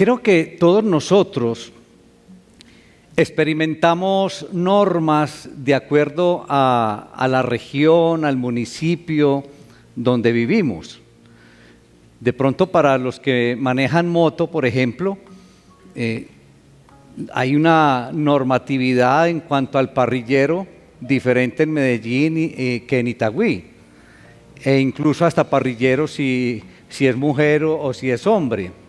Creo que todos nosotros experimentamos normas de acuerdo a la región, al municipio donde vivimos. De pronto, para los que manejan moto, por ejemplo, hay una normatividad en cuanto al parrillero diferente en Medellín que en Itagüí, e incluso hasta parrillero si es mujer o si es hombre.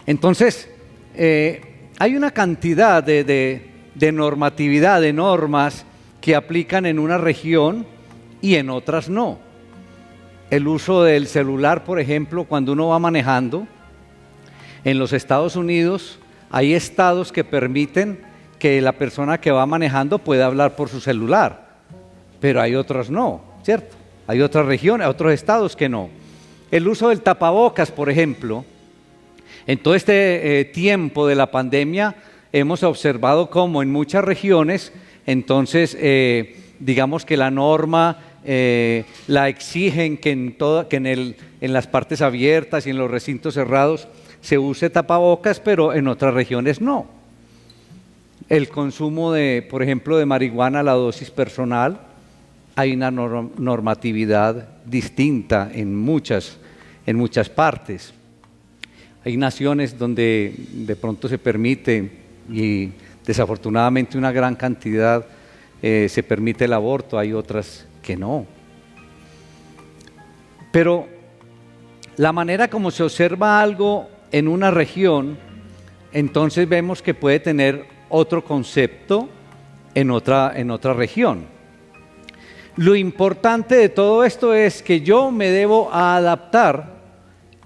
Entonces, hay una cantidad de normatividad, de normas que aplican en una región y en otras no. El uso del celular, por ejemplo, cuando uno va manejando, en los Estados Unidos hay estados que permiten que la persona que va manejando pueda hablar por su celular, pero hay otros no, ¿cierto? Hay otras regiones, otros estados que no. El uso del tapabocas, por ejemplo, en todo este tiempo de la pandemia hemos observado cómo en muchas regiones, entonces, digamos que la norma la exigen que en las partes abiertas y en los recintos cerrados se use tapabocas, pero en otras regiones no. El consumo por ejemplo, de marihuana a la dosis personal, hay una normatividad distinta en muchas partes. Hay naciones donde de pronto se permite, y desafortunadamente una gran cantidad se permite el aborto, hay otras que no. Pero la manera como se observa algo en una región, entonces vemos que puede tener otro concepto en otra región. Lo importante de todo esto es que yo me debo adaptar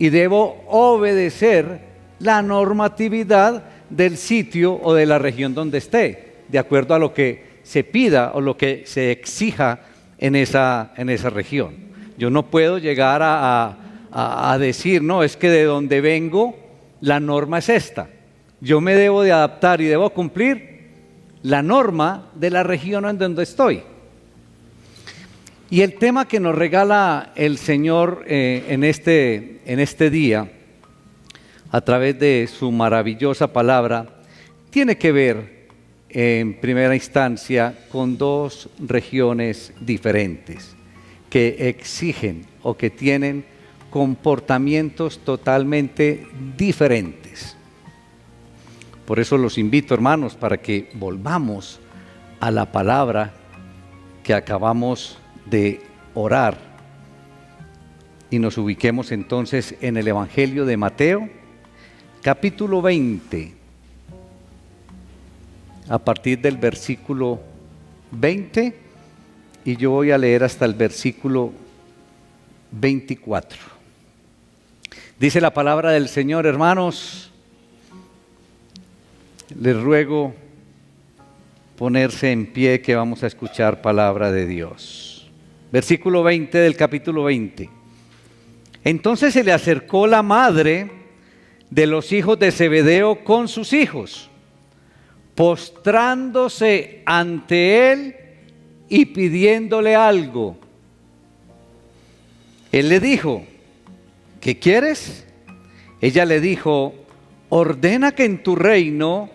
y debo obedecer la normatividad del sitio o de la región donde esté, de acuerdo a lo que se pida o lo que se exija en esa región. Yo no puedo llegar a decir, no, es que de donde vengo la norma es esta. Yo me debo de adaptar y debo cumplir la norma de la región en donde estoy. Y el tema que nos regala el Señor en este día, a través de su maravillosa palabra, tiene que ver en primera instancia con dos regiones diferentes que exigen o que tienen comportamientos totalmente diferentes. Por eso los invito, hermanos, para que volvamos a la palabra que acabamos de orar y nos ubiquemos entonces en el Evangelio de Mateo, capítulo 20, a partir del versículo 20, y yo voy a leer hasta el versículo 24. Dice la palabra del Señor, hermanos, les ruego ponerse en pie que vamos a escuchar palabra de Dios. Versículo 20 del capítulo 20. Entonces se le acercó la madre de los hijos de Zebedeo con sus hijos, postrándose ante él y pidiéndole algo. Él le dijo, ¿qué quieres? Ella le dijo, ordena que en tu reino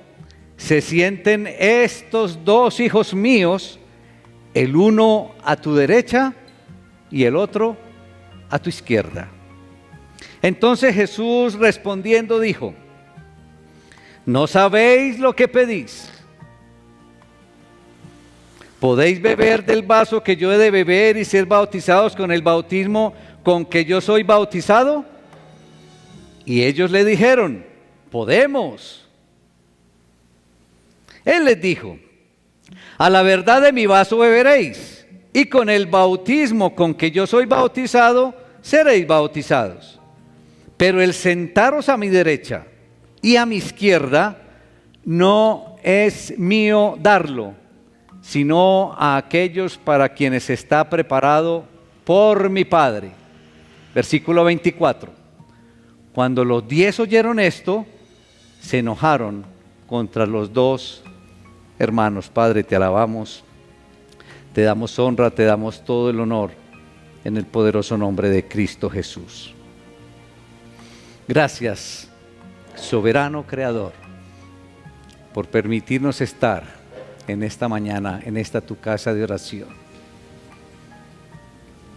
se sienten estos dos hijos míos, el uno a tu derecha y el otro a tu izquierda. Entonces Jesús respondiendo dijo, ¿no sabéis lo que pedís? ¿Podéis beber del vaso que yo he de beber y ser bautizados con el bautismo con que yo soy bautizado? Y ellos le dijeron, podemos. Él les dijo, a la verdad de mi vaso beberéis, y con el bautismo con que yo soy bautizado, seréis bautizados. Pero el sentaros a mi derecha y a mi izquierda no es mío darlo, sino a aquellos para quienes está preparado por mi Padre. Versículo 24. Cuando los 10 oyeron esto, se enojaron contra los dos hermanos. Padre, te alabamos, te damos honra, te damos todo el honor en el poderoso nombre de Cristo Jesús. Gracias, soberano creador, por permitirnos estar en esta mañana, en esta tu casa de oración.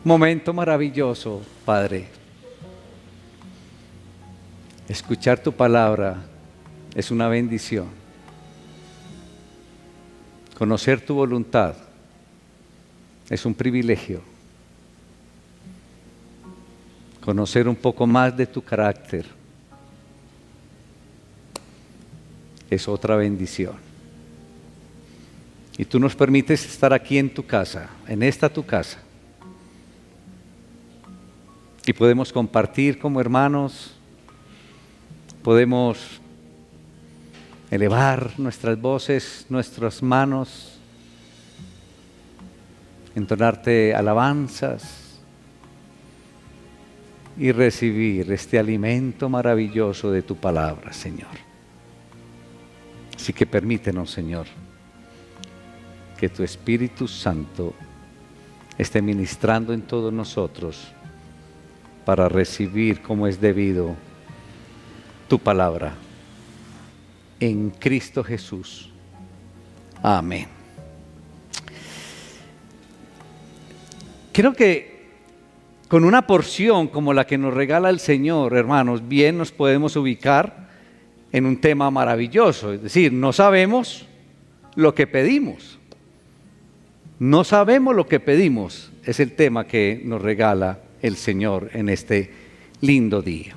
Momento maravilloso, Padre. Escuchar tu palabra es una bendición. Conocer tu voluntad es un privilegio. Conocer un poco más de tu carácter es otra bendición. Y tú nos permites estar aquí en tu casa, en esta tu casa. Y podemos compartir como hermanos, podemos elevar nuestras voces, nuestras manos, entonarte alabanzas y recibir este alimento maravilloso de tu palabra, Señor. Así que permítenos, Señor, que tu Espíritu Santo esté ministrando en todos nosotros para recibir como es debido tu palabra. En Cristo Jesús. Amén. Creo que con una porción como la que nos regala el Señor, hermanos, bien nos podemos ubicar en un tema maravilloso. Es decir, no sabemos lo que pedimos. No sabemos lo que pedimos. Es el tema que nos regala el Señor en este lindo día.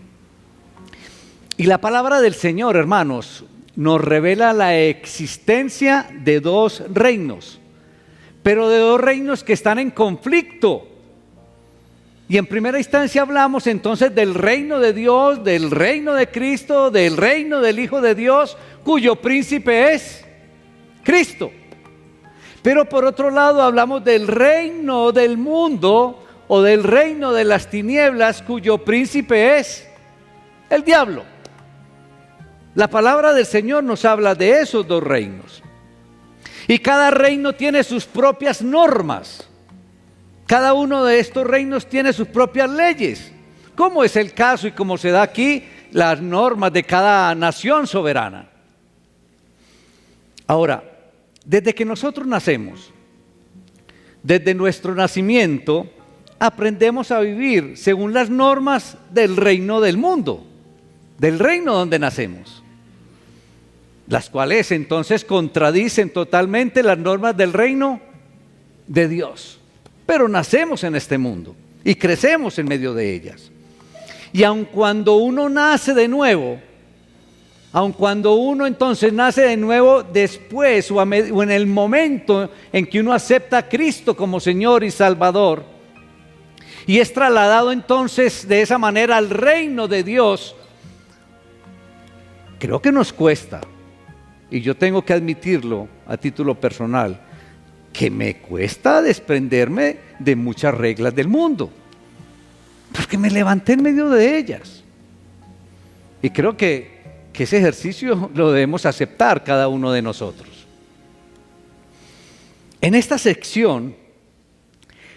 Y la palabra del Señor, hermanos, nos revela la existencia de dos reinos, pero de dos reinos que están en conflicto. Y en primera instancia hablamos entonces del reino de Dios, del reino de Cristo, del reino del Hijo de Dios, cuyo príncipe es Cristo. Pero por otro lado hablamos del reino del mundo o del reino de las tinieblas, cuyo príncipe es el diablo. La palabra del Señor nos habla de esos dos reinos. Y cada reino tiene sus propias normas. Cada uno de estos reinos tiene sus propias leyes, como es el caso y como se da aquí, las normas de cada nación soberana. Ahora, desde que nosotros nacemos, desde nuestro nacimiento, aprendemos a vivir según las normas del reino del mundo, del reino donde nacemos, las cuales entonces contradicen totalmente las normas del reino de Dios. Pero nacemos en este mundo y crecemos en medio de ellas. Y aun cuando uno nace de nuevo, aun cuando uno entonces nace de nuevo después o en el momento en que uno acepta a Cristo como Señor y Salvador, y es trasladado entonces de esa manera al reino de Dios, creo que nos cuesta, y yo tengo que admitirlo a título personal, que me cuesta desprenderme de muchas reglas del mundo, porque me levanté en medio de ellas. Y creo que ese ejercicio lo debemos aceptar cada uno de nosotros. En esta sección,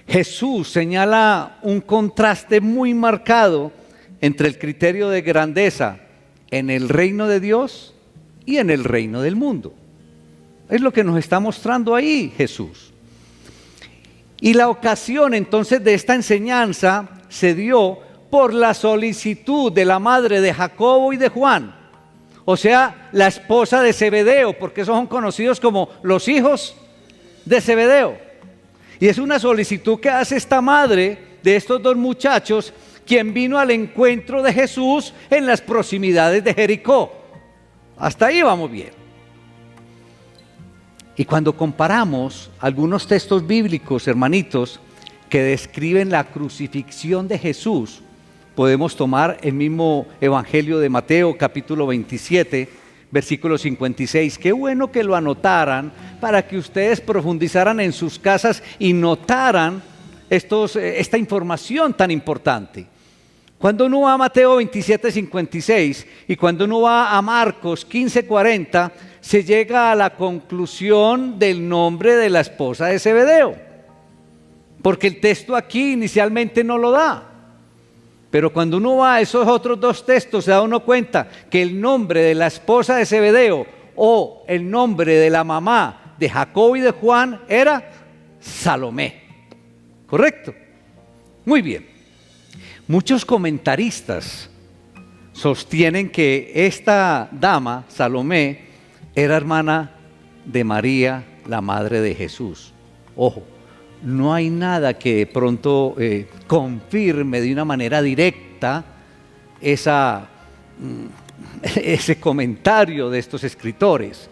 Jesús señala un contraste muy marcado entre el criterio de grandeza en el reino de Dios y en el reino del mundo. Es lo que nos está mostrando ahí Jesús. Y la ocasión entonces de esta enseñanza se dio por la solicitud de la madre de Jacobo y de Juan, o sea, la esposa de Zebedeo, porque esos son conocidos como los hijos de Zebedeo. Y es una solicitud que hace esta madre de estos dos muchachos, quien vino al encuentro de Jesús en las proximidades de Jericó. Hasta ahí vamos bien. Y cuando comparamos algunos textos bíblicos, hermanitos, que describen la crucifixión de Jesús, podemos tomar el mismo Evangelio de Mateo, capítulo 27, versículo 56. Qué bueno que lo anotaran para que ustedes profundizaran en sus casas y notaran esta información tan importante. Cuando uno va a Mateo 27, 56 y cuando uno va a Marcos 15, 40, se llega a la conclusión del nombre de la esposa de Zebedeo, porque el texto aquí inicialmente no lo da. Pero cuando uno va a esos otros dos textos, se da uno cuenta que el nombre de la esposa de Zebedeo o el nombre de la mamá de Jacobo y de Juan era Salomé. ¿Correcto? Muy bien. Muchos comentaristas sostienen que esta dama, Salomé, era hermana de María, la madre de Jesús. Ojo, no hay nada que de pronto confirme de una manera directa ese comentario de estos escritores.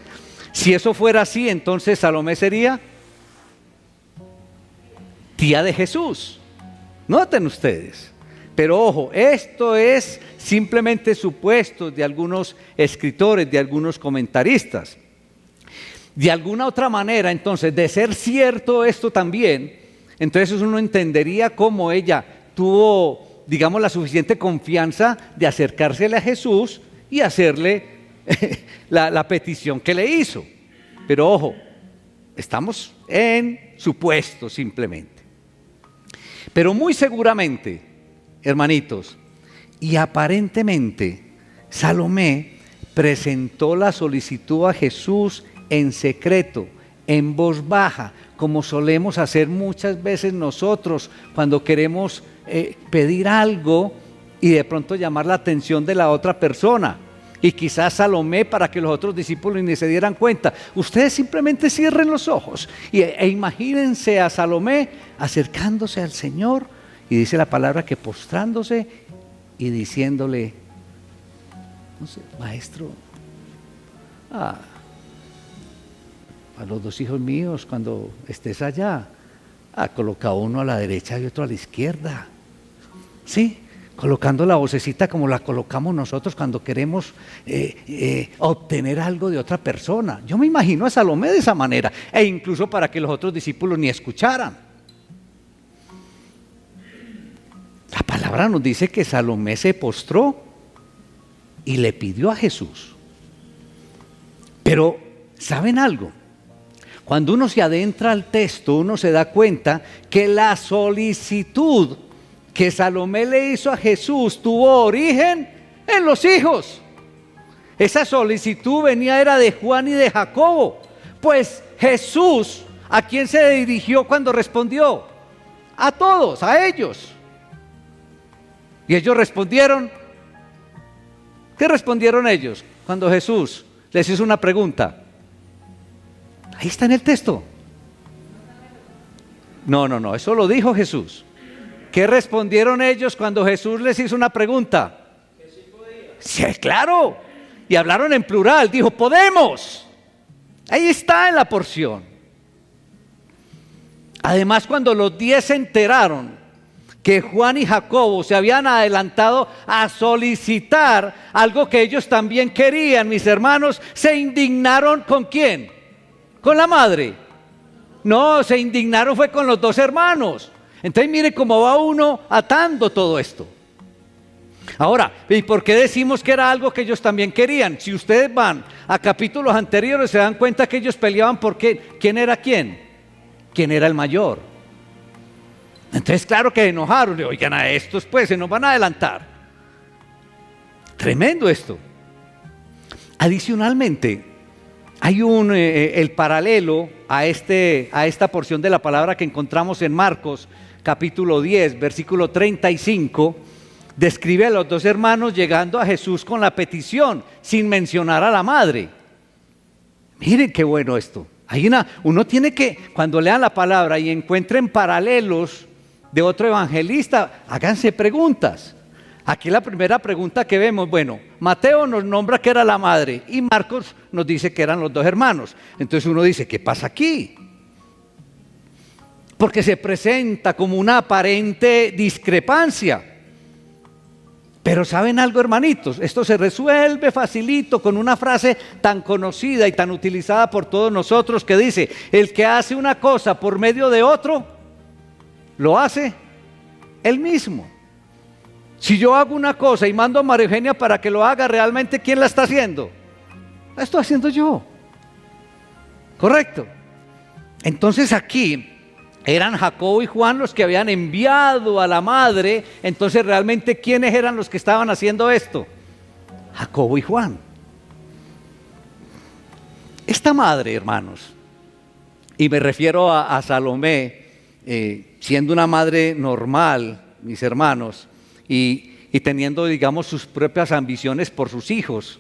Si eso fuera así, entonces Salomé sería tía de Jesús. Noten ustedes. Pero ojo, esto es simplemente supuestos de algunos escritores, de algunos comentaristas. De alguna otra manera, entonces, de ser cierto esto también, entonces uno entendería cómo ella tuvo, digamos, la suficiente confianza de acercársele a Jesús y hacerle la petición que le hizo. Pero ojo, estamos en supuesto simplemente. Pero muy seguramente, hermanitos, y aparentemente, Salomé presentó la solicitud a Jesús en secreto, en voz baja, como solemos hacer muchas veces nosotros cuando queremos pedir algo y de pronto llamar la atención de la otra persona. Y quizás Salomé, para que los otros discípulos ni se dieran cuenta, ustedes simplemente cierren los ojos e imagínense a Salomé acercándose al Señor, y dice la palabra que postrándose y diciéndole, no sé, maestro, a los dos hijos míos, cuando estés allá, coloca uno a la derecha y otro a la izquierda. Sí, colocando la vocecita como la colocamos nosotros cuando queremos obtener algo de otra persona. Yo me imagino a Salomé de esa manera, e incluso para que los otros discípulos ni escucharan. La palabra nos dice que Salomé se postró y le pidió a Jesús. Pero, ¿saben algo? Cuando uno se adentra al texto, uno se da cuenta que la solicitud que Salomé le hizo a Jesús tuvo origen en los hijos. Esa solicitud era de Juan y de Jacobo. Pues Jesús, ¿a quién se dirigió cuando respondió? A todos, a ellos. Y ellos respondieron. ¿Qué respondieron ellos cuando Jesús les hizo una pregunta? Ahí está en el texto. No, eso lo dijo Jesús. ¿Qué respondieron ellos cuando Jesús les hizo una pregunta? Que sí podía. Sí, claro. Y hablaron en plural, dijo, podemos. Ahí está en la porción. Además, cuando los 10 se enteraron que Juan y Jacobo se habían adelantado a solicitar algo que ellos también querían, mis hermanos, se indignaron ¿con quién? ¿Con la madre? No, se indignaron fue con los dos hermanos. Entonces mire cómo va uno atando todo esto. Ahora, ¿y por qué decimos que era algo que ellos también querían? Si ustedes van a capítulos anteriores se dan cuenta que ellos peleaban por quién era quién. ¿Quién era el mayor? Entonces claro que enojaron, le oigan a estos pues se nos van a adelantar. Tremendo esto. Adicionalmente, hay el paralelo a esta porción de la palabra que encontramos en Marcos capítulo 10, versículo 35, describe a los dos hermanos llegando a Jesús con la petición, sin mencionar a la madre. Miren qué bueno esto. Uno tiene que, cuando lean la palabra y encuentren paralelos de otro evangelista, háganse preguntas. Aquí la primera pregunta que vemos, bueno, Mateo nos nombra que era la madre y Marcos nos dice que eran los dos hermanos. Entonces uno dice, ¿qué pasa aquí? Porque se presenta como una aparente discrepancia. Pero ¿saben algo, hermanitos? Esto se resuelve facilito con una frase tan conocida y tan utilizada por todos nosotros que dice, el que hace una cosa por medio de otro, lo hace él mismo. Si yo hago una cosa y mando a María Eugenia para que lo haga, realmente ¿quién la está haciendo? La estoy haciendo yo. ¿Correcto? Entonces aquí Eran Jacobo y Juan los que habían enviado a la madre. Entonces, realmente, ¿quiénes eran los que estaban haciendo esto? Jacobo y Juan. Esta madre, hermanos, y me refiero a Salomé, siendo una madre normal, mis hermanos, y teniendo, digamos, sus propias ambiciones por sus hijos.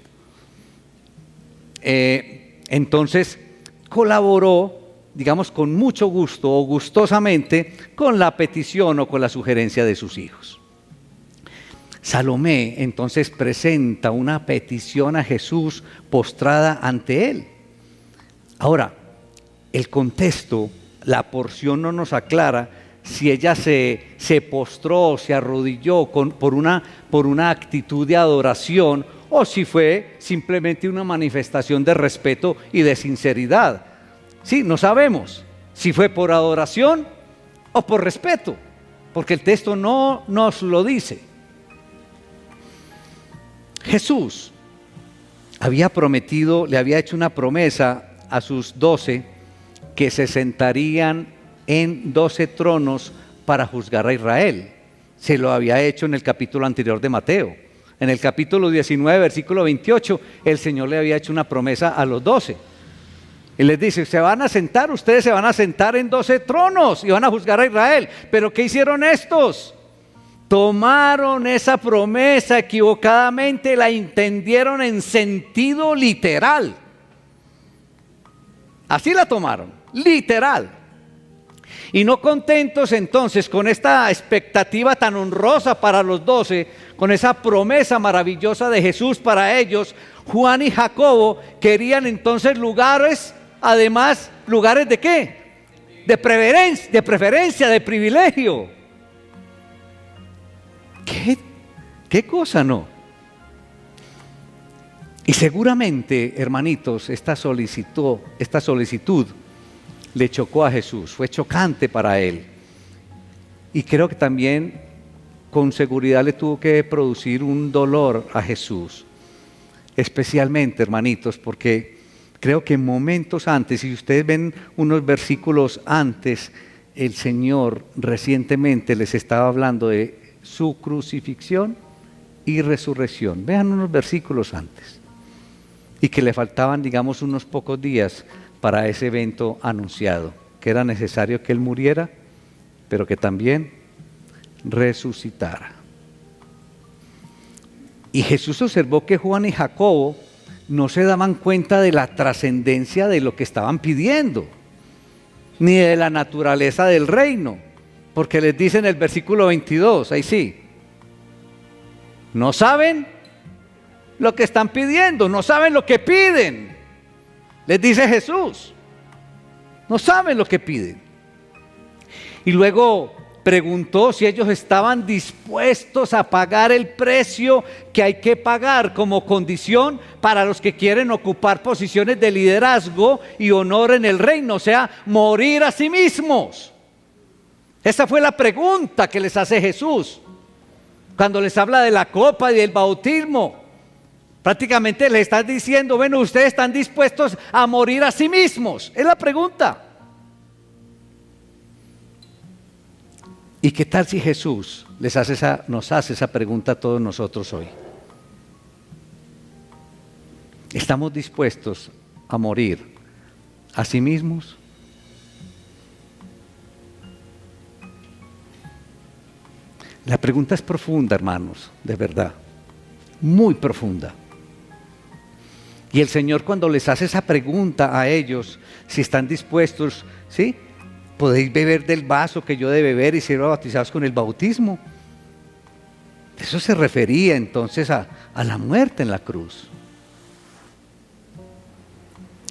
Entonces, colaboró, digamos, con mucho gusto o gustosamente con la petición o con la sugerencia de sus hijos. Salomé entonces presenta una petición a Jesús postrada ante él. Ahora, el contexto, la porción no nos aclara si ella se postró, se arrodilló por una actitud de adoración o si fue simplemente una manifestación de respeto y de sinceridad. Sí, no sabemos si fue por adoración o por respeto, porque el texto no nos lo dice. Jesús había prometido, le había hecho una promesa a sus 12 que se sentarían en 12 tronos para juzgar a Israel. Se lo había hecho en el capítulo anterior de Mateo. En el capítulo 19, versículo 28, el Señor le había hecho una promesa a los 12. Y les dice, ustedes se van a sentar en 12 tronos y van a juzgar a Israel. ¿Pero qué hicieron estos? Tomaron esa promesa equivocadamente, la entendieron en sentido literal. Así la tomaron, literal. Y no contentos entonces con esta expectativa tan honrosa para los 12, con esa promesa maravillosa de Jesús para ellos, Juan y Jacobo querían entonces lugares, además, ¿lugares de qué? De preferencia, de privilegio. ¿Qué cosa no? Y seguramente, hermanitos, esta solicitud le chocó a Jesús, fue chocante para él. Y creo que también con seguridad le tuvo que producir un dolor a Jesús. Especialmente, hermanitos, porque creo que momentos antes, si ustedes ven unos versículos antes, el Señor recientemente les estaba hablando de su crucifixión y resurrección. Vean unos versículos antes. Y que le faltaban, digamos, unos pocos días para ese evento anunciado, que era necesario que Él muriera, pero que también resucitara. Y Jesús observó que Juan y Jacobo no se daban cuenta de la trascendencia de lo que estaban pidiendo, ni de la naturaleza del reino, porque les dice en el versículo 22, ahí sí, no saben lo que están pidiendo, no saben lo que piden. Les dice Jesús, no saben lo que piden. Y luego preguntó si ellos estaban dispuestos a pagar el precio que hay que pagar como condición para los que quieren ocupar posiciones de liderazgo y honor en el reino, o sea, morir a sí mismos. Esa fue la pregunta que les hace Jesús cuando les habla de la copa y del bautismo. Prácticamente le están diciendo, bueno, ustedes están dispuestos a morir a sí mismos. Es la pregunta. ¿Y qué tal si Jesús nos hace esa pregunta a todos nosotros hoy? ¿Estamos dispuestos a morir a sí mismos? La pregunta es profunda, hermanos, de verdad, muy profunda. Y el Señor, cuando les hace esa pregunta a ellos, si están dispuestos, ¿sí? ¿Podéis beber del vaso que yo de beber y ser bautizados con el bautismo? Eso se refería entonces a la muerte en la cruz.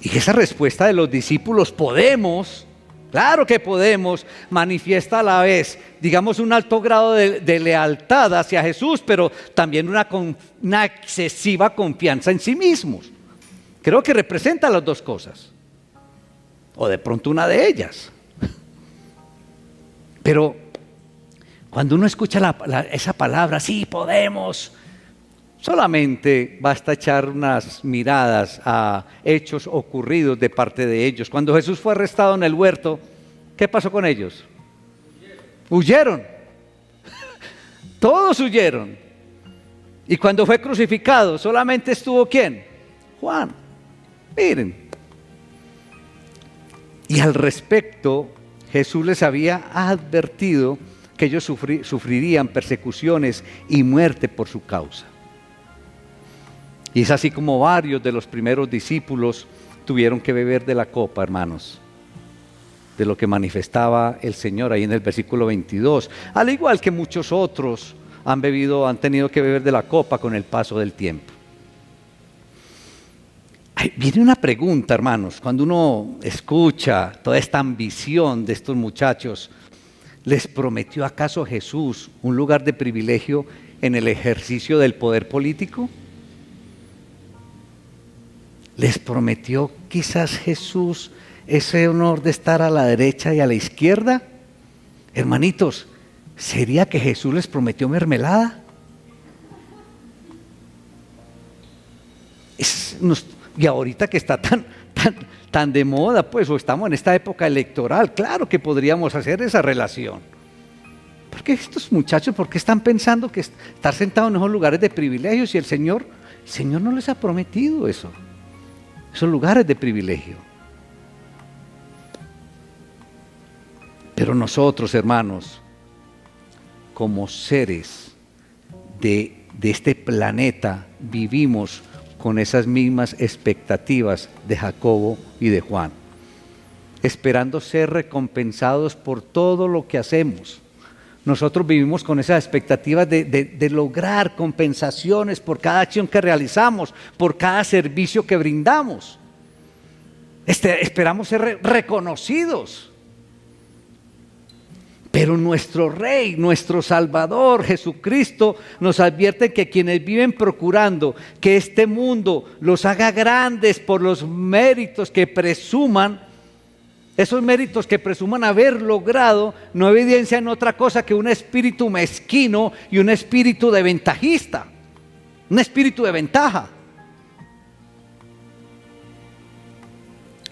Y esa respuesta de los discípulos, podemos, claro que podemos, manifiesta a la vez, digamos, un alto grado de lealtad hacia Jesús, pero también una excesiva confianza en sí mismos. Creo que representa las dos cosas, o de pronto una de ellas. Pero cuando uno escucha esa palabra, sí, podemos, solamente basta echar unas miradas a hechos ocurridos de parte de ellos. Cuando Jesús fue arrestado en el huerto, ¿qué pasó con ellos? Huyeron. Todos huyeron. Y cuando fue crucificado, solamente estuvo ¿quién? Juan. Miren. Y al respecto, Jesús les había advertido que ellos sufrirían persecuciones y muerte por su causa. Y es así como varios de los primeros discípulos tuvieron que beber de la copa, hermanos, de lo que manifestaba el Señor ahí en el versículo 22, al igual que muchos otros han tenido que beber de la copa con el paso del tiempo. Viene una pregunta, hermanos, cuando uno escucha toda esta ambición de estos muchachos, ¿les prometió acaso Jesús un lugar de privilegio en el ejercicio del poder político? ¿Les prometió quizás Jesús ese honor de estar a la derecha y a la izquierda? Hermanitos, ¿sería que Jesús les prometió mermelada? Y ahorita que está tan de moda, pues, o estamos en esta época electoral, claro que podríamos hacer esa relación. ¿Por qué estos muchachos, por qué están pensando que estar sentados en esos lugares de privilegios y el Señor no les ha prometido eso? Esos lugares de privilegio. Pero nosotros, hermanos, como seres de este planeta, vivimos con esas mismas expectativas de Jacobo y de Juan, esperando ser recompensados por todo lo que hacemos. Nosotros vivimos con esas expectativas de lograr compensaciones por cada acción que realizamos, por cada servicio que brindamos. Esperamos ser reconocidos. Pero nuestro Rey, nuestro Salvador, Jesucristo, nos advierte que quienes viven procurando que este mundo los haga grandes por los méritos que presuman, esos méritos que presuman haber logrado, no evidencian otra cosa que un espíritu mezquino y un espíritu de ventajista, un espíritu de ventaja.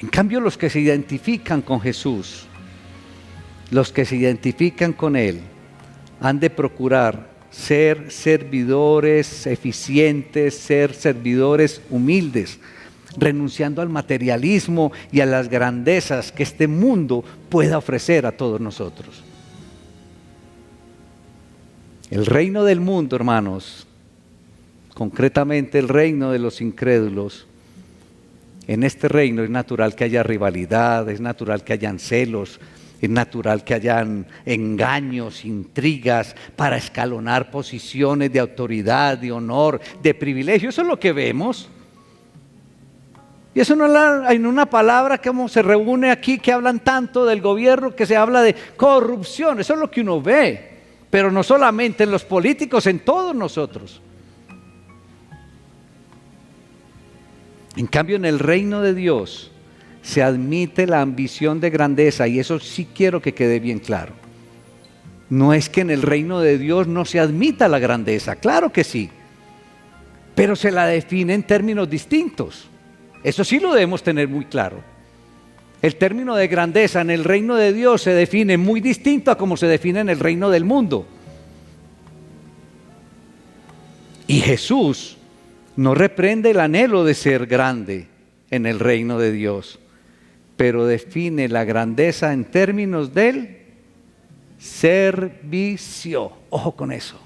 En cambio, los que se identifican con Jesús, los que se identifican con Él, han de procurar ser servidores eficientes, ser servidores humildes, renunciando al materialismo y a las grandezas que este mundo pueda ofrecer a todos nosotros. El reino del mundo, hermanos, concretamente el reino de los incrédulos, en este reino es natural que haya rivalidad, es natural que hayan celos, es natural que hayan engaños, intrigas para escalonar posiciones de autoridad, de honor, de privilegio. Eso es lo que vemos. Y eso no hay una palabra que se reúne aquí que hablan tanto del gobierno, que se habla de corrupción. Eso es lo que uno ve. Pero no solamente en los políticos, en todos nosotros. En cambio, en el reino de Dios se admite la ambición de grandeza, y eso sí quiero que quede bien claro. No es que en el reino de Dios no se admita la grandeza, claro que sí, pero se la define en términos distintos. Eso sí lo debemos tener muy claro. El término de grandeza en el reino de Dios se define muy distinto a como se define en el reino del mundo. Y Jesús no reprende el anhelo de ser grande en el reino de Dios, pero define la grandeza en términos del servicio. Ojo con eso.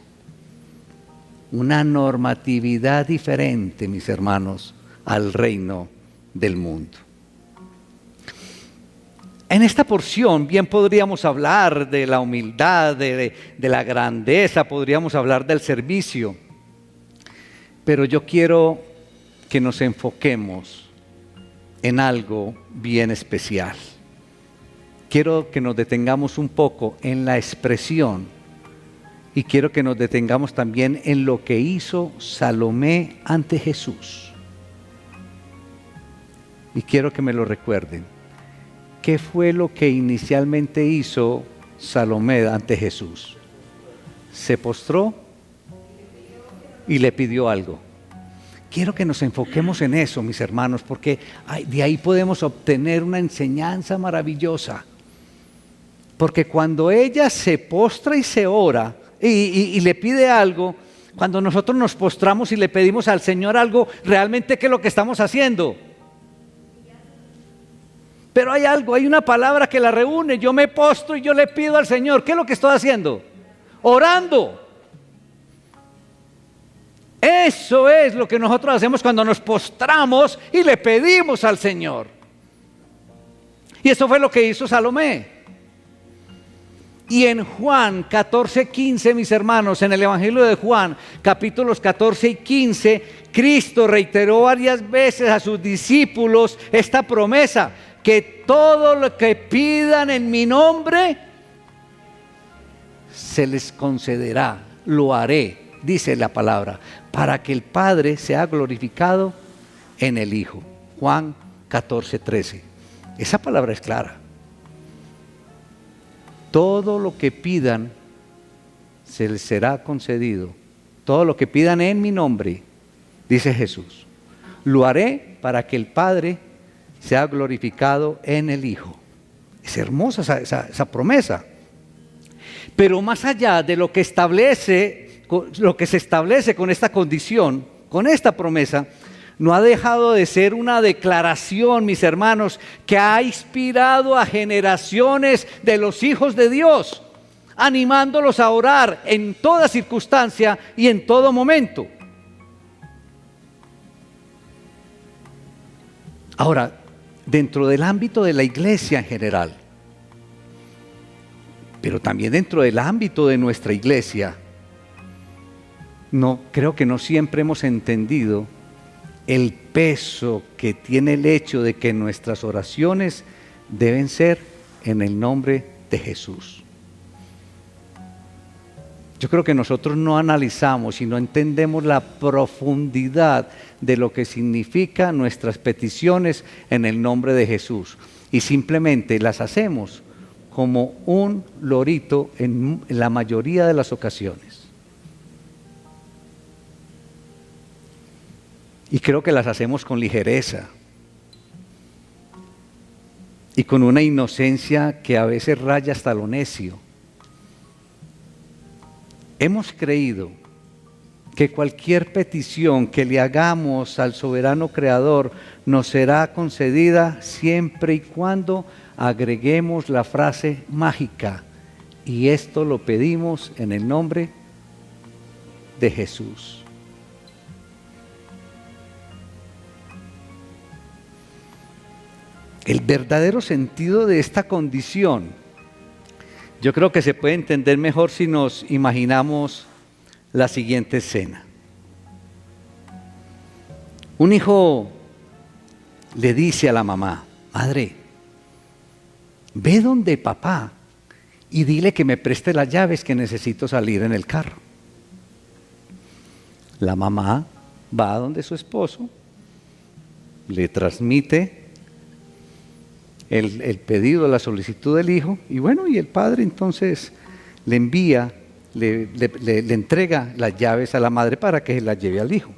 Una normatividad diferente, mis hermanos, al reino del mundo. En esta porción bien podríamos hablar de la humildad, de la grandeza, podríamos hablar del servicio, pero yo quiero que nos enfoquemos en algo bien especial. Quiero que nos detengamos un poco en la expresión y quiero que nos detengamos también en lo que hizo Salomé ante Jesús. Y quiero que me lo recuerden. ¿Qué fue lo que inicialmente hizo Salomé ante Jesús? Se postró y le pidió algo. Quiero que nos enfoquemos en eso, mis hermanos, porque de ahí podemos obtener una enseñanza maravillosa. Porque cuando ella se postra y se ora y le pide algo, cuando nosotros nos postramos y le pedimos al Señor algo, realmente ¿qué es lo que estamos haciendo? Pero hay algo, hay una palabra que la reúne. Yo me postro y yo le pido al Señor. ¿Qué es lo que estoy haciendo? Orando. Eso es lo que nosotros hacemos cuando nos postramos y le pedimos al Señor. Y eso fue lo que hizo Salomé. Y en Juan 14:15, mis hermanos, en el Evangelio de Juan, capítulos 14 y 15, Cristo reiteró varias veces a sus discípulos esta promesa, que todo lo que pidan en mi nombre, se les concederá, lo haré, dice la palabra, para que el Padre sea glorificado en el Hijo. Juan 14:13. Esa palabra es clara. Todo lo que pidan se les será concedido. Todo lo que pidan en mi nombre, dice Jesús, lo haré para que el Padre sea glorificado en el Hijo. Es hermosa esa promesa. Pero más allá de lo que se establece con esta condición, con esta promesa, no ha dejado de ser una declaración, mis hermanos, que ha inspirado a generaciones de los hijos de Dios, animándolos a orar en toda circunstancia y en todo momento. Ahora, dentro del ámbito de la iglesia en general, pero también dentro del ámbito de nuestra iglesia, creo que no siempre hemos entendido el peso que tiene el hecho de que nuestras oraciones deben ser en el nombre de Jesús. Yo creo que nosotros no analizamos y no entendemos la profundidad de lo que significa nuestras peticiones en el nombre de Jesús, y simplemente las hacemos como un lorito en la mayoría de las ocasiones. Y creo que las hacemos con ligereza y con una inocencia que a veces raya hasta lo necio. Hemos creído que cualquier petición que le hagamos al soberano creador nos será concedida siempre y cuando agreguemos la frase mágica: y esto lo pedimos en el nombre de Jesús. El verdadero sentido de esta condición, yo creo que se puede entender mejor si nos imaginamos la siguiente escena. Un hijo le dice a la mamá: madre, ve donde papá y dile que me preste las llaves, que necesito salir en el carro. La mamá va a donde su esposo, le transmite el pedido, la solicitud del hijo, y bueno, y el padre entonces le envía, le entrega las llaves a la madre para que las lleve al hijo.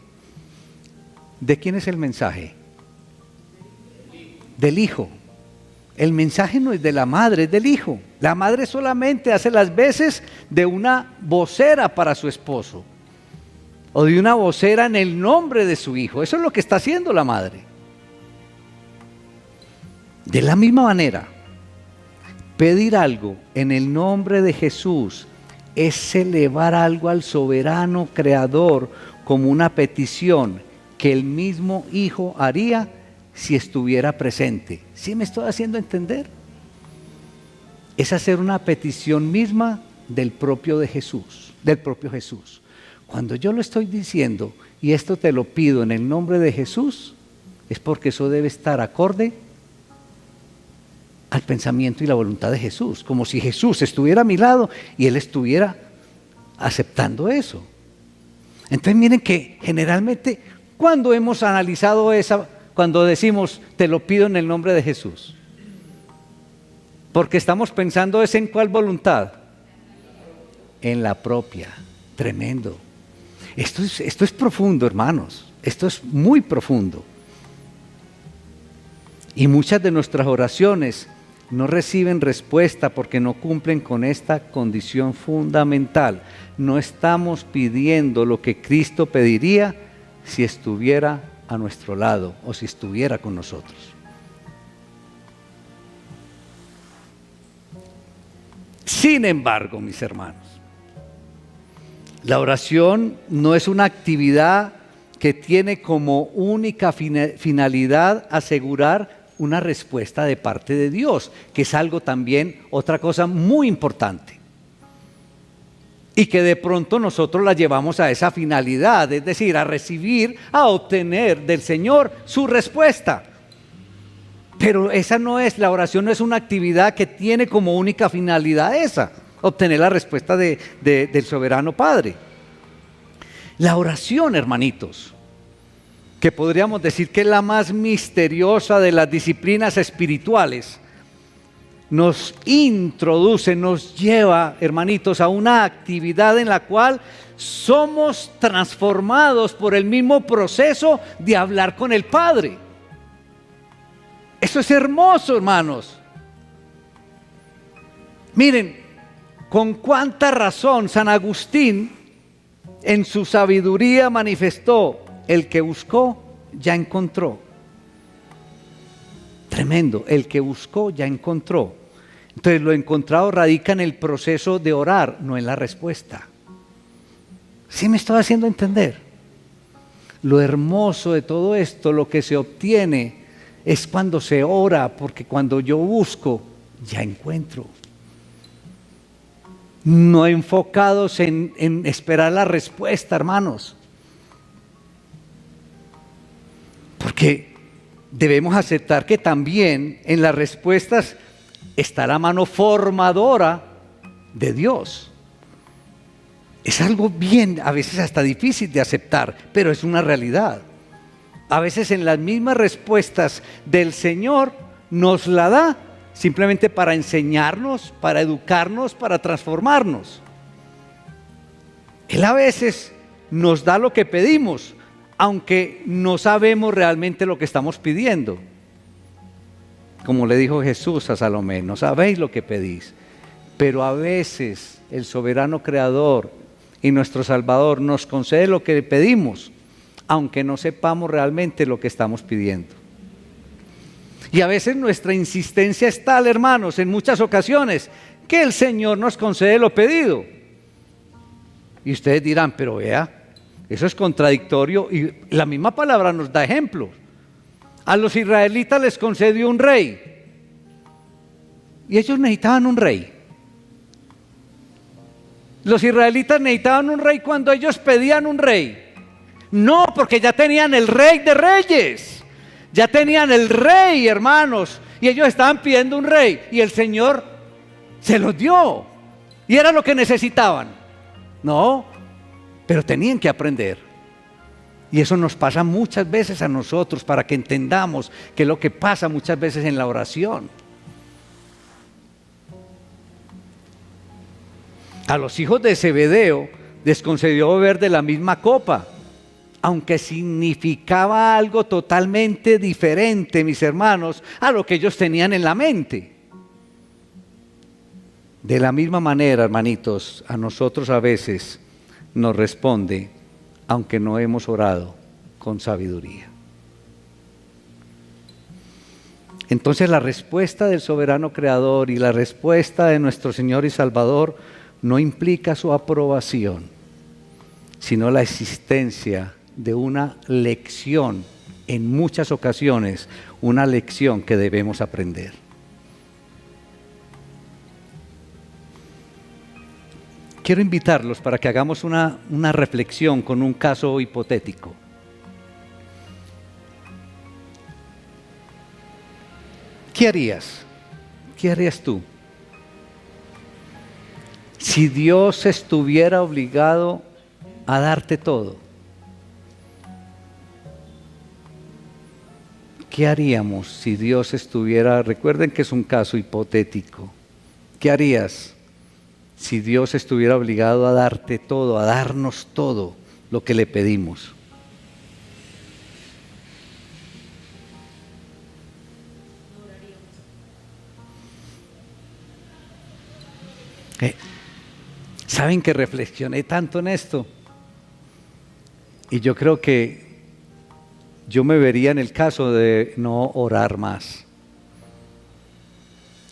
¿De quién es el mensaje? Del hijo. El mensaje no es de la madre, es del hijo. La madre solamente hace las veces de una vocera para su esposo, o de una vocera en el nombre de su hijo. Eso es lo que está haciendo la madre. De la misma manera, pedir algo en el nombre de Jesús es elevar algo al soberano creador como una petición que el mismo Hijo haría si estuviera presente. ¿Sí me estoy haciendo entender? Es hacer una petición misma del propio Jesús. Cuando yo lo estoy diciendo y esto te lo pido en el nombre de Jesús, es porque eso debe estar acorde al pensamiento y la voluntad de Jesús, como si Jesús estuviera a mi lado y Él estuviera aceptando eso. Entonces miren que generalmente, ¿cuándo hemos analizado cuando decimos te lo pido en el nombre de Jesús? Porque estamos pensando es en ¿cuál voluntad? En la propia. Tremendo. Esto es profundo, hermanos. Esto es muy profundo. Y muchas de nuestras oraciones no reciben respuesta porque no cumplen con esta condición fundamental. No estamos pidiendo lo que Cristo pediría si estuviera a nuestro lado o si estuviera con nosotros. Sin embargo, mis hermanos, la oración no es una actividad que tiene como única finalidad asegurar una respuesta de parte de Dios, que es algo también, otra cosa muy importante. Y que de pronto nosotros la llevamos a esa finalidad, es decir, a recibir, a obtener del Señor su respuesta. Pero esa no es, la oración no es una actividad que tiene como única finalidad esa, obtener la respuesta del soberano Padre. La oración, hermanitos, que podríamos decir que es la más misteriosa de las disciplinas espirituales, nos introduce, nos lleva, hermanitos, a una actividad en la cual somos transformados por el mismo proceso de hablar con el Padre. Eso es hermoso, hermanos. Miren, con cuánta razón San Agustín en su sabiduría manifestó: el que buscó, ya encontró. Tremendo, el que buscó, ya encontró. Entonces, lo encontrado radica en el proceso de orar, no en la respuesta. ¿Sí me estoy haciendo entender? Lo hermoso de todo esto, lo que se obtiene, es cuando se ora, porque cuando yo busco, ya encuentro. No enfocados en esperar la respuesta, hermanos. Porque debemos aceptar que también en las respuestas está la mano formadora de Dios. Es algo bien, a veces hasta difícil de aceptar, pero es una realidad. A veces en las mismas respuestas del Señor nos la da simplemente para enseñarnos, para educarnos, para transformarnos. Él a veces nos da lo que pedimos, aunque no sabemos realmente lo que estamos pidiendo. Como le dijo Jesús a Salomé: no sabéis lo que pedís. Pero a veces el soberano creador y nuestro Salvador nos concede lo que pedimos, aunque no sepamos realmente lo que estamos pidiendo. Y a veces nuestra insistencia es tal, hermanos, en muchas ocasiones, que el Señor nos concede lo pedido. Y ustedes dirán: pero vea, eso es contradictorio, y la misma palabra nos da ejemplos. A los israelitas les concedió un rey, y ellos necesitaban un rey. Los israelitas necesitaban un rey cuando ellos pedían un rey. No, porque ya tenían el Rey de Reyes, ya tenían el Rey, hermanos, y ellos estaban pidiendo un rey, y el Señor se los dio, y era lo que necesitaban. No, pero tenían que aprender. Y eso nos pasa muchas veces a nosotros, para que entendamos que es lo que pasa muchas veces en la oración. A los hijos de Zebedeo les concedió beber de la misma copa, aunque significaba algo totalmente diferente, mis hermanos, a lo que ellos tenían en la mente. De la misma manera, hermanitos, a nosotros a veces nos responde, aunque no hemos orado con sabiduría. Entonces, la respuesta del soberano creador y la respuesta de nuestro Señor y Salvador no implica su aprobación, sino la existencia de una lección, en muchas ocasiones, una lección que debemos aprender. Quiero invitarlos para que hagamos una reflexión con un caso hipotético. ¿Qué harías? ¿Qué harías tú si Dios estuviera obligado a darte todo? ¿Qué haríamos si Dios estuviera, recuerden que es un caso hipotético, ¿qué harías si Dios estuviera obligado a darte todo, a darnos todo lo que le pedimos? Eh, ¿Saben que reflexioné tanto en esto? Y yo creo que yo me vería en el caso de no orar más,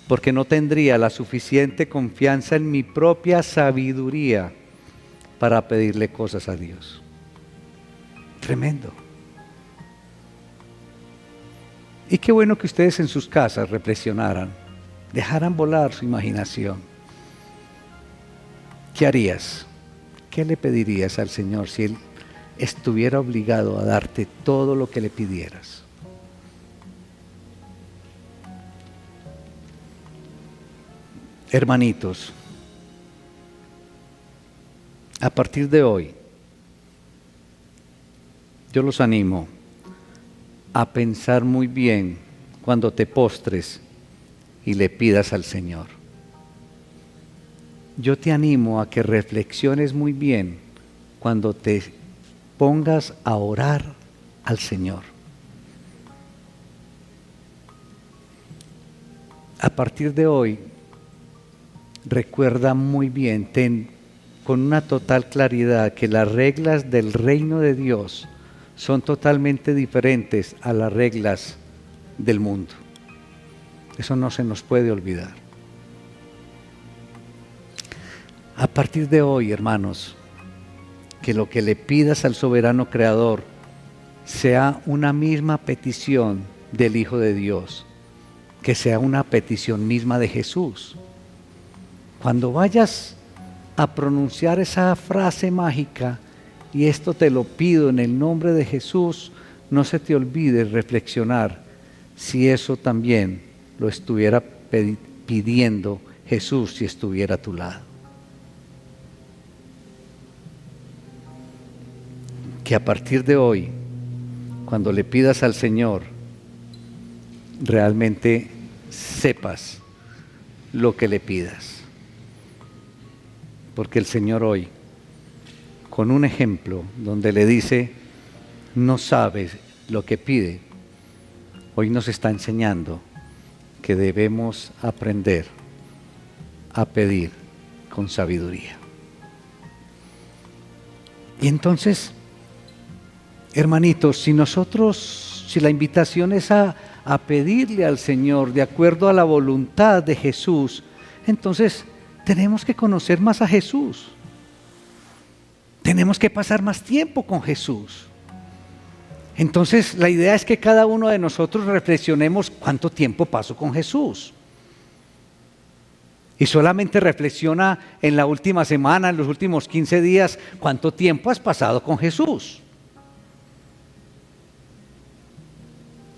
porque no tendría la suficiente confianza en mi propia sabiduría para pedirle cosas a Dios. Tremendo. Y qué bueno que ustedes en sus casas reflexionaran, dejaran volar su imaginación. ¿Qué harías? ¿Qué le pedirías al Señor si Él estuviera obligado a darte todo lo que le pidieras? Hermanitos, a partir de hoy, yo los animo a pensar muy bien cuando te postres y le pidas al Señor. Yo te animo a que reflexiones muy bien cuando te pongas a orar al Señor. A partir de hoy, recuerda muy bien, ten con una total claridad que las reglas del reino de Dios son totalmente diferentes a las reglas del mundo. Eso no se nos puede olvidar. A partir de hoy, hermanos, que lo que le pidas al soberano creador sea una misma petición del Hijo de Dios, que sea una petición misma de Jesús. Cuando vayas a pronunciar esa frase mágica, y esto te lo pido en el nombre de Jesús, no se te olvide reflexionar si eso también lo estuviera pidiendo Jesús si estuviera a tu lado. Que a partir de hoy, cuando le pidas al Señor, realmente sepas lo que le pidas. Porque el Señor hoy, con un ejemplo donde le dice, no sabes lo que pide, hoy nos está enseñando que debemos aprender a pedir con sabiduría. Y entonces, hermanitos, si la invitación es a pedirle al Señor de acuerdo a la voluntad de Jesús, entonces tenemos que conocer más a Jesús. Tenemos que pasar más tiempo con Jesús. Entonces, la idea es que cada uno de nosotros reflexionemos cuánto tiempo paso con Jesús. Y solamente reflexiona en la última semana, en los últimos 15 días, cuánto tiempo has pasado con Jesús.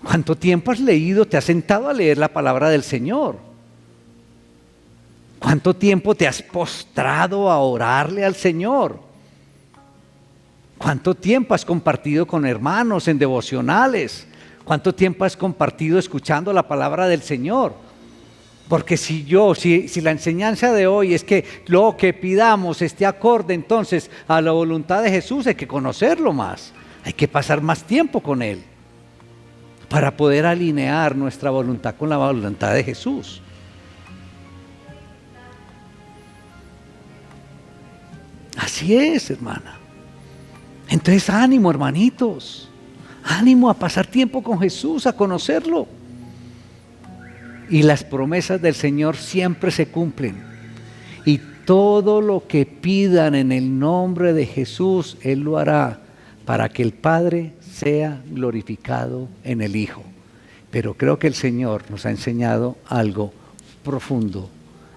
¿Cuánto tiempo has leído, te has sentado a leer la palabra del Señor? ¿Cuánto tiempo te has postrado a orarle al Señor? ¿Cuánto tiempo has compartido con hermanos en devocionales? ¿Cuánto tiempo has compartido escuchando la palabra del Señor? Porque si la enseñanza de hoy es que lo que pidamos esté acorde entonces a la voluntad de Jesús, hay que conocerlo más, hay que pasar más tiempo con Él para poder alinear nuestra voluntad con la voluntad de Jesús. Así es, hermana. Entonces, ánimo, hermanitos, ánimo a pasar tiempo con Jesús, a conocerlo. Y las promesas del Señor siempre se cumplen. Y todo lo que pidan en el nombre de Jesús, Él lo hará para que el Padre sea glorificado en el Hijo. Pero creo que el Señor nos ha enseñado algo profundo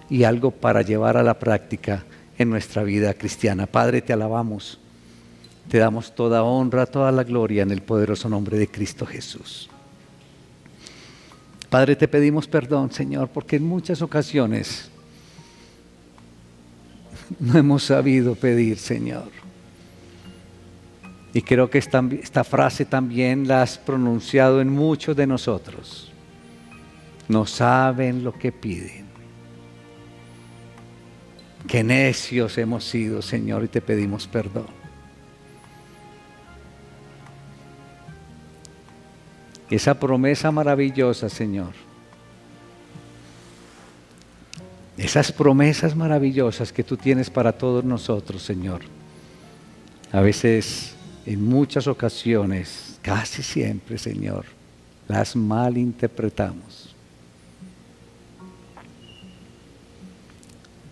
y algo para llevar a la práctica en nuestra vida cristiana. Padre, te alabamos. Te damos toda honra, toda la gloria en el poderoso nombre de Cristo Jesús. Padre, te pedimos perdón, Señor, porque en muchas ocasiones no hemos sabido pedir, Señor. Y creo que esta frase también la has pronunciado en muchos de nosotros. No saben lo que piden. Qué necios hemos sido, Señor, y te pedimos perdón. Esa promesa maravillosa, Señor, Esas promesas maravillosas que tú tienes para todos nosotros, Señor. A veces, en muchas ocasiones, casi siempre, Señor, las malinterpretamos.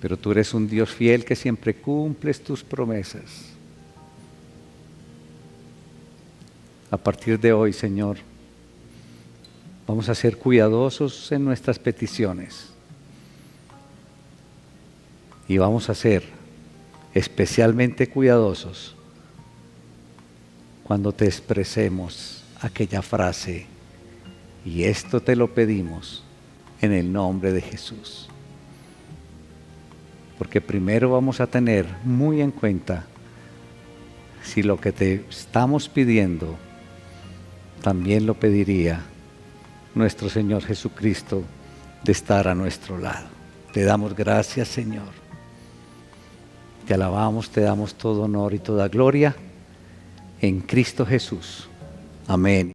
Pero tú eres un Dios fiel que siempre cumples tus promesas. A partir de hoy, Señor, vamos a ser cuidadosos en nuestras peticiones. Y vamos a ser especialmente cuidadosos cuando te expresemos aquella frase, y esto te lo pedimos en el nombre de Jesús. Porque primero vamos a tener muy en cuenta si lo que te estamos pidiendo también lo pediría nuestro Señor Jesucristo de estar a nuestro lado. Te damos gracias, Señor. Te alabamos, te damos todo honor y toda gloria en Cristo Jesús. Amén.